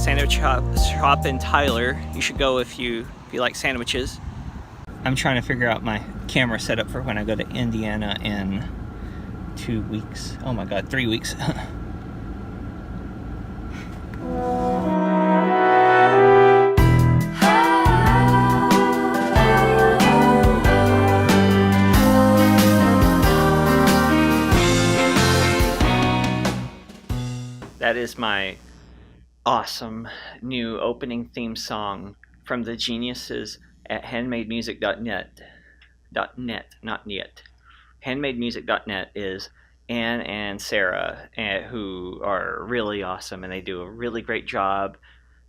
sandwich shop in Tyler. You should go if you like sandwiches. I'm trying to figure out my camera setup for when I go to Indiana in 2 weeks. Oh my god, 3 weeks. That is my awesome new opening theme song from the geniuses at handmademusic.net. Not yet. Handmademusic.net is Anne and Sarah, who are really awesome, and they do a really great job.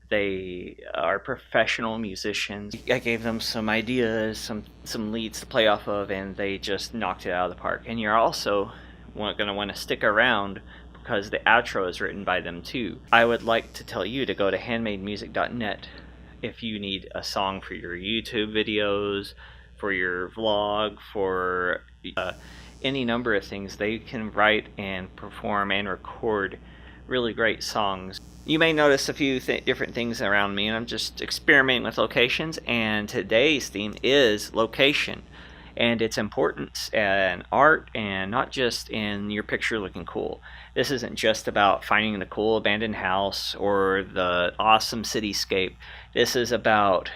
They are professional musicians. I gave them some ideas, some leads to play off of, and they just knocked it out of the park. And you're also going to want to stick around because the outro is written by them too. I would like to tell you to go to handmademusic.net if you need a song for your YouTube videos, for your vlog, for any number of things. They can write and perform and record really great songs. You may notice a few different things around me, and I'm just experimenting with locations, and today's theme is location and its importance in art, and not just in your picture looking cool. This isn't just about finding the cool abandoned house or the awesome cityscape. This is about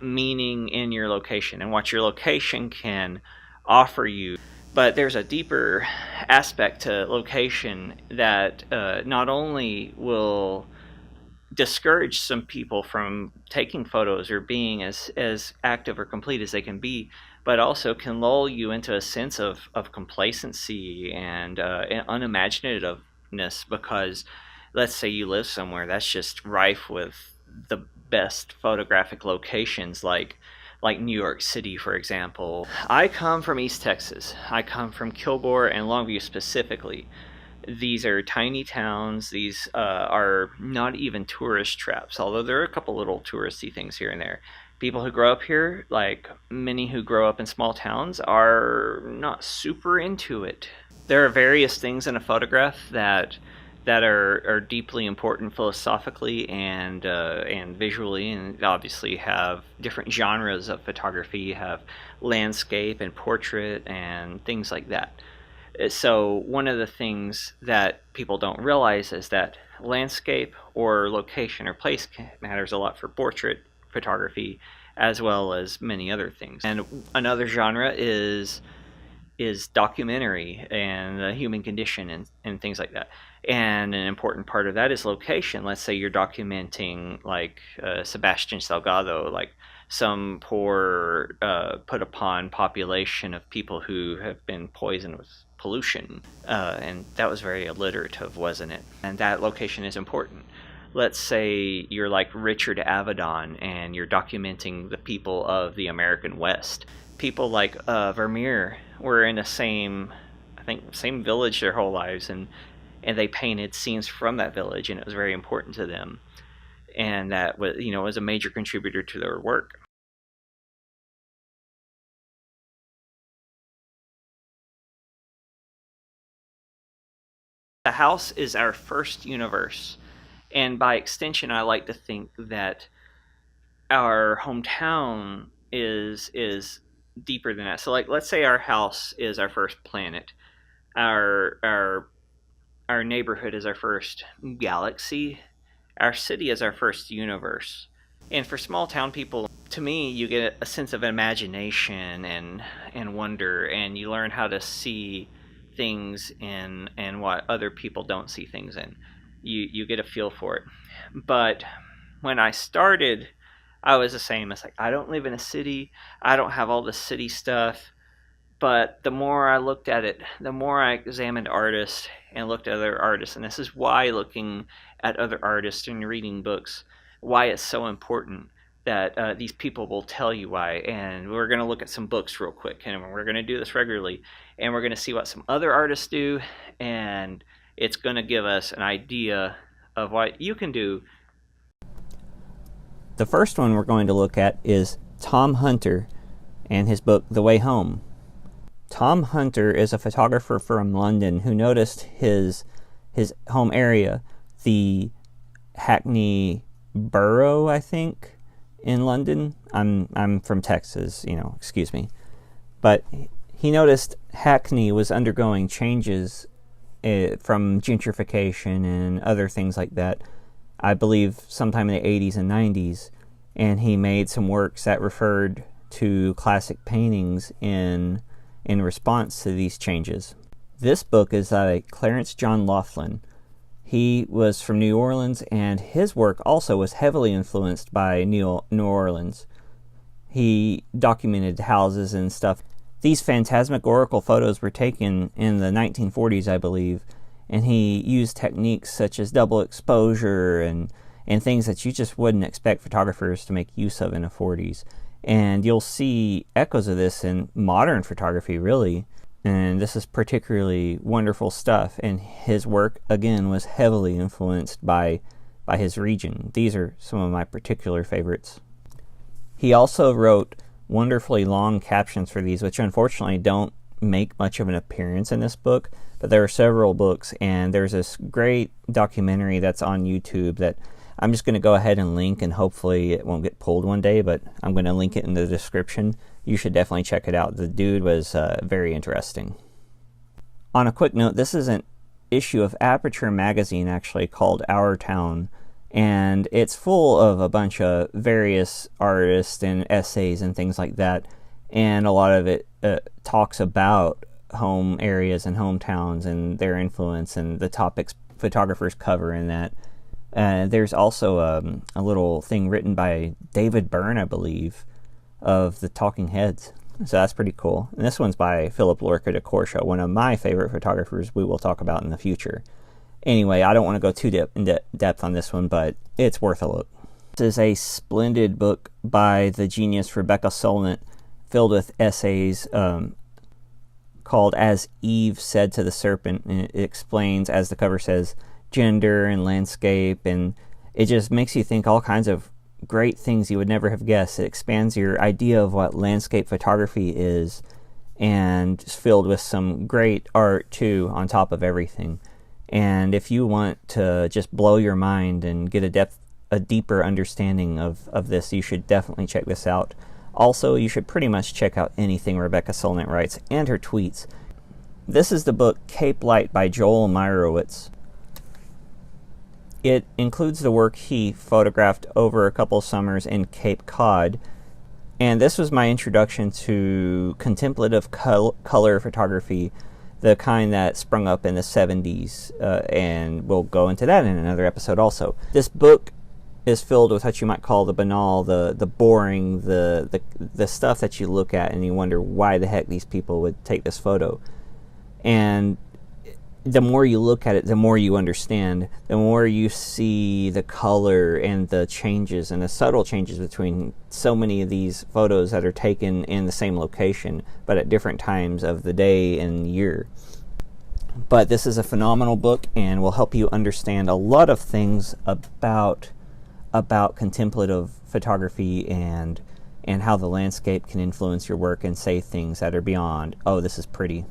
meaning in your location and what your location can offer you. But there's a deeper aspect to location that not only will discourage some people from taking photos or being as active or complete as they can be, but also can lull you into a sense of complacency and unimaginativeness, because let's say you live somewhere that's just rife with the best photographic locations, like New York City, for example. I come from East Texas. I come from Kilgore and Longview specifically. These are tiny towns. These are not even tourist traps, although there are a couple little touristy things here and there. People who grow up here, like many who grow up in small towns, are not super into it. There are various things in a photograph that are deeply important philosophically and visually, and obviously have different genres of photography. You have landscape and portrait and things like that. So one of the things that people don't realize is that landscape or location or place matters a lot for portrait photography, as well as many other things. And another genre is documentary and the human condition and things like that. And an important part of that is location. Let's say you're documenting like Sebastian Salgado, like some poor put upon population of people who have been poisoned with pollution. And that was very alliterative, wasn't it? And that location is important. Let's say you're like Richard Avedon and you're documenting the people of the American West. People like Vermeer were in the same village their whole lives, and they painted scenes from that village, and it was very important to them, and that was a major contributor to their work. The house is our first universe, and by extension, I like to think that our hometown is deeper than that. So, like, let's say our house is our first planet, our neighborhood is our first galaxy, our city is our first universe. And for small town people, to me, you get a sense of imagination and wonder, and you learn how to see things in what other people don't see things in. You get a feel for it. But when I started, I was the same. It's like, I don't live in a city. I don't have all the city stuff. But the more I looked at it, the more I examined artists and looked at other artists. And this is why looking at other artists and reading books, why it's so important that these people will tell you why. And we're going to look at some books real quick. And we're going to do this regularly. And we're going to see what some other artists do. And it's going to give us an idea of what you can do. The first one we're going to look at is Tom Hunter and his book, The Way Home. Tom Hunter is a photographer from London who noticed his home area, the Hackney Borough, I think, in London. I'm from Texas, excuse me. But he noticed Hackney was undergoing changes from gentrification and other things like that, I believe sometime in the 80s and 90s, and he made some works that referred to classic paintings in response to these changes. This book is by Clarence John Laughlin. He was from New Orleans, and his work also was heavily influenced by New Orleans. He documented houses and stuff. These phantasmagorical photos were taken in the 1940s, I believe, and he used techniques such as double exposure and things that you just wouldn't expect photographers to make use of in the 40s. And you'll see echoes of this in modern photography, really. And this is particularly wonderful stuff. And his work, again, was heavily influenced by his region. These are some of my particular favorites. He also wrote wonderfully long captions for these, which unfortunately don't make much of an appearance in this book. But there are several books, and there's this great documentary that's on YouTube that I'm just going to go ahead and link, and hopefully it won't get pulled one day, but I'm going to link it in the description. You should definitely check it out. The dude was very interesting. On a quick note, this is an issue of Aperture magazine, actually, called Our Town, and it's full of a bunch of various artists and essays and things like that, and a lot of it talks about home areas and hometowns and their influence and the topics photographers cover in that. There's also a little thing written by David Byrne, I believe, of the Talking Heads. So that's pretty cool. And this one's by Philip Lorca de Corsia, one of my favorite photographers we will talk about in the future. Anyway, I don't want to go too in depth on this one, but it's worth a look. This is a splendid book by the genius Rebecca Solnit, filled with essays called As Eve Said to the Serpent. And it explains, as the cover says, gender and landscape, and it just makes you think all kinds of great things you would never have guessed. It expands your idea of what landscape photography is, and it's filled with some great art too on top of everything. And if you want to just blow your mind and get a deeper understanding of this, you should definitely check this out. Also, you should pretty much check out anything Rebecca Solnit writes and her tweets. This is the book Cape Light by Joel Meyerowitz. It includes the work he photographed over a couple summers in Cape Cod, and this was my introduction to contemplative color photography, the kind that sprung up in the 70s, and we'll go into that in another episode also. This book is filled with what you might call the banal, the boring, the stuff that you look at and you wonder why the heck these people would take this photo. And the more you look at it, the more you understand, the more you see the color and the changes and the subtle changes between so many of these photos that are taken in the same location, but at different times of the day and year. But this is a phenomenal book and will help you understand a lot of things about contemplative photography and how the landscape can influence your work and say things that are beyond, oh, this is pretty.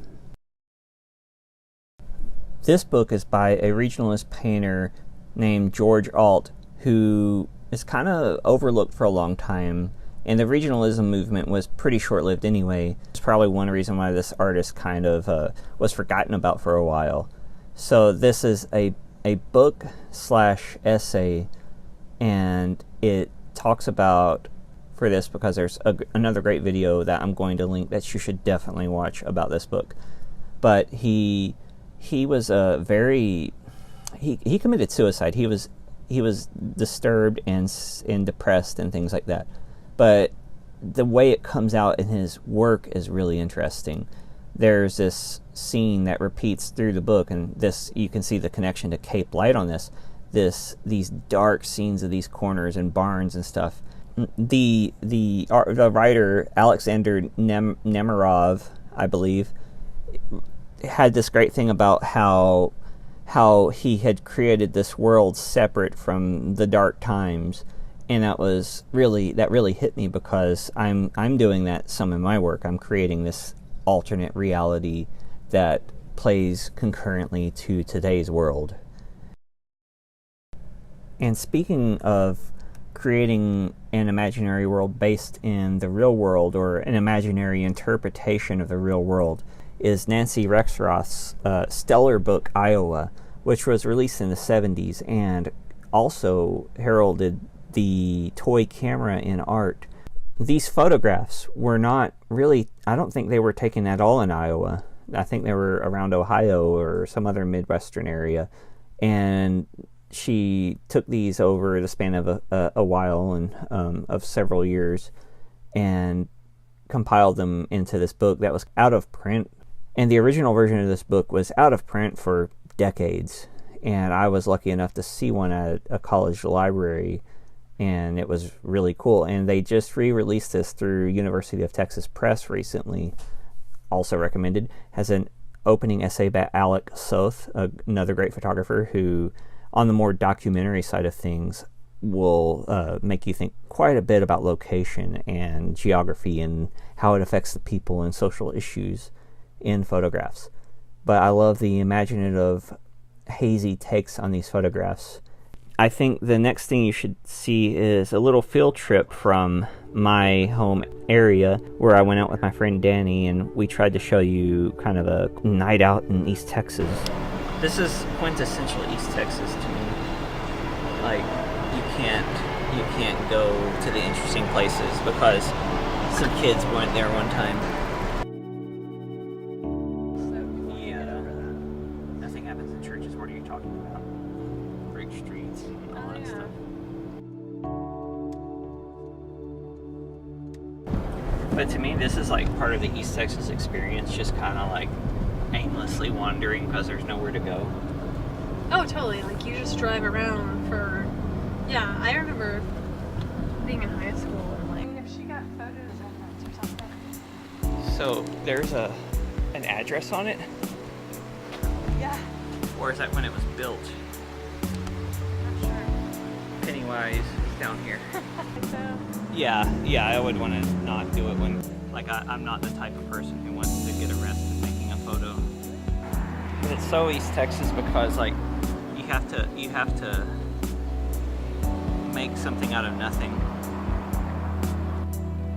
This book is by a regionalist painter named George Alt, who is kind of overlooked for a long time, and the regionalism movement was pretty short-lived anyway. It's probably one reason why this artist kind of was forgotten about for a while. So this is a book / essay, and it talks about, for this, because there's another great video that I'm going to link that you should definitely watch about this book. But he was he committed suicide. He was disturbed and depressed and things like that. But the way it comes out in his work is really interesting. There's this scene that repeats through the book, and this, you can see the connection to Cape Light on this. These dark scenes of these corners and barns and stuff. The writer Alexander Nemerov, I believe, had this great thing about how he had created this world separate from the dark times, and that really hit me, because I'm doing that some in my work. I'm creating this alternate reality that plays concurrently to today's world. And speaking of creating an imaginary world based in the real world, or an imaginary interpretation of the real world, is Nancy Rexroth's stellar book Iowa, which was released in the 70s and also heralded the toy camera in art. These photographs were not really, I don't think they were taken at all in Iowa. I think they were around Ohio or some other Midwestern area. And she took these over the span of a while and of several years and compiled them into this book that was out of print. And the original version of this book was out of print for decades. And I was lucky enough to see one at a college library, and it was really cool. And they just re-released this through University of Texas Press recently. Also recommended. Has an opening essay by Alec Soth, another great photographer who, on the more documentary side of things, will make you think quite a bit about location and geography and how it affects the people and social issues in photographs. But I love the imaginative, hazy takes on these photographs. I think the next thing you should see is a little field trip from my home area where I went out with my friend Danny, and we tried to show you kind of a night out in East Texas. This is quintessential East Texas to me. Like, you can't go to the interesting places because some kids went there one time. Nothing happens in churches. What are you talking about? Brick streets and all that stuff. But to me, this is like part of the East Texas experience, just kind of like aimlessly wandering because there's nowhere to go. Oh, totally. Like, you just drive around for... Yeah, I remember being in high school and like... If she got photos of it or something. So, there's an address on it? Yeah. Or is that when it was built? Not sure. Pennywise is down here. So... Yeah, I would want to not do it when... Like, I'm not the type of person who wants to get arrested making a photo. But it's so East Texas because, like, you have to make something out of nothing.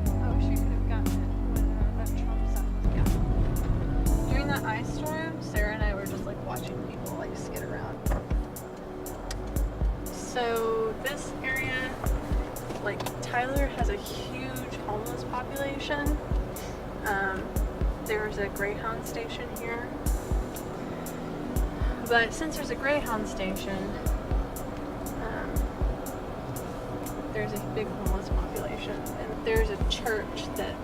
Oh, she could have gotten it when that Trump stuff was going. During that ice storm, Sarah and I were just like watching people like skid around. So this area, like, Tyler has a huge homeless population. There's a Greyhound station here. But since there's a Greyhound station, there's a big homeless population. And there's a church that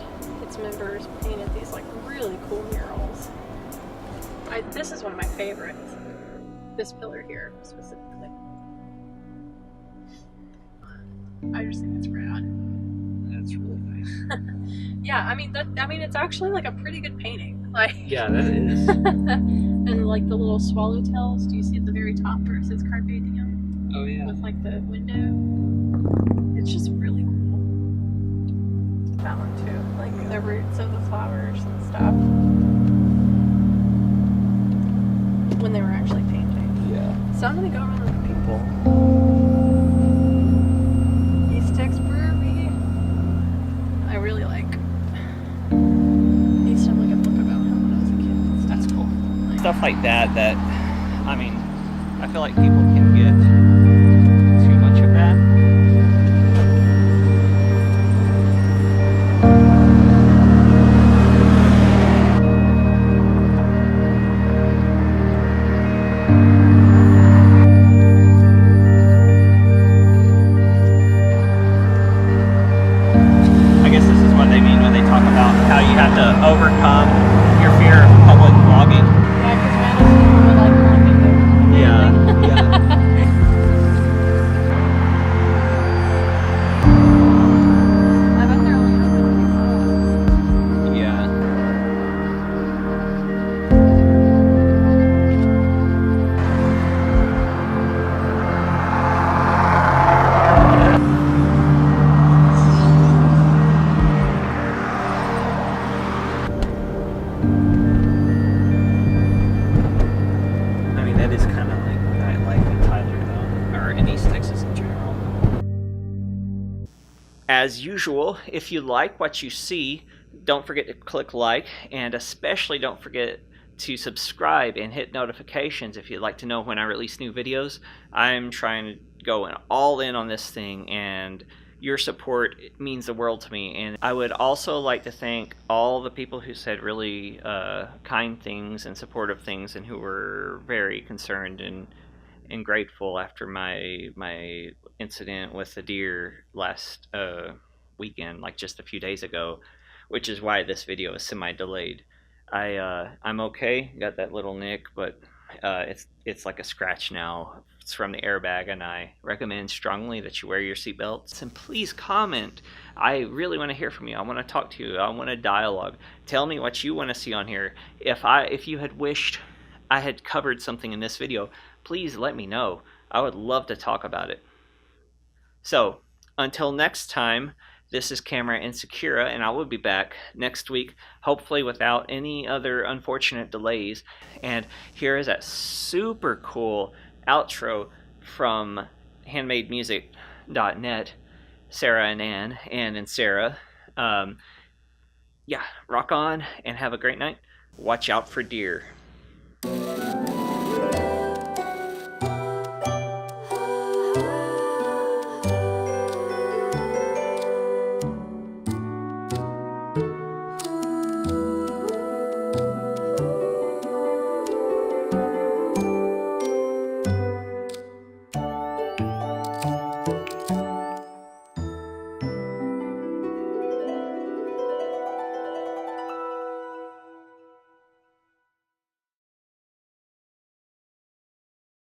its members painted these like really cool murals. This is one of my favorites. This pillar here specifically. I just think it's rad. That's really nice. Yeah, I mean it's actually like a pretty good painting. Like, Yeah, that is. and like the little swallowtails, do you see at the very top where it says Carpe Diem? Oh, yeah. With like the window. It's just really cool. That one too. Like the roots of the flowers and stuff. When they were actually painting. Yeah. So I'm gonna go around with people. East Tex Brewery. I really like. Used to have like a book about him when I was a kid and stuff. That's cool. Like, Stuff like that, I mean, I feel like people can get too much of that. I guess this is what they mean when they talk about how you have to overcome your fear of public vlogging. yeah, because Madison would like wanting to. Yeah. as usual, if you like what you see, don't forget to click like, and especially don't forget to subscribe and hit notifications if you'd like to know when I release new videos. I'm trying to go all in on this thing, and your support means the world to me. And I would also like to thank all the people who said really kind things and supportive things, and who were very concerned and grateful after my incident with the deer last weekend, like just a few days ago, which is why this video is semi-delayed. I'm okay. Got that little nick, but it's like a scratch now. It's from the airbag, and I recommend strongly that you wear your seatbelts. And please comment. I really want to hear from you. I want to talk to you. I want to dialogue. Tell me what you want to see on here. If you had wished I had covered something in this video, please let me know. I would love to talk about it. So, until next time, this is Camera and Sakura, and I will be back next week, hopefully without any other unfortunate delays. And here is that super cool outro from handmademusic.net, Sarah and Ann and Sarah. Yeah, rock on and have a great night. Watch out for deer.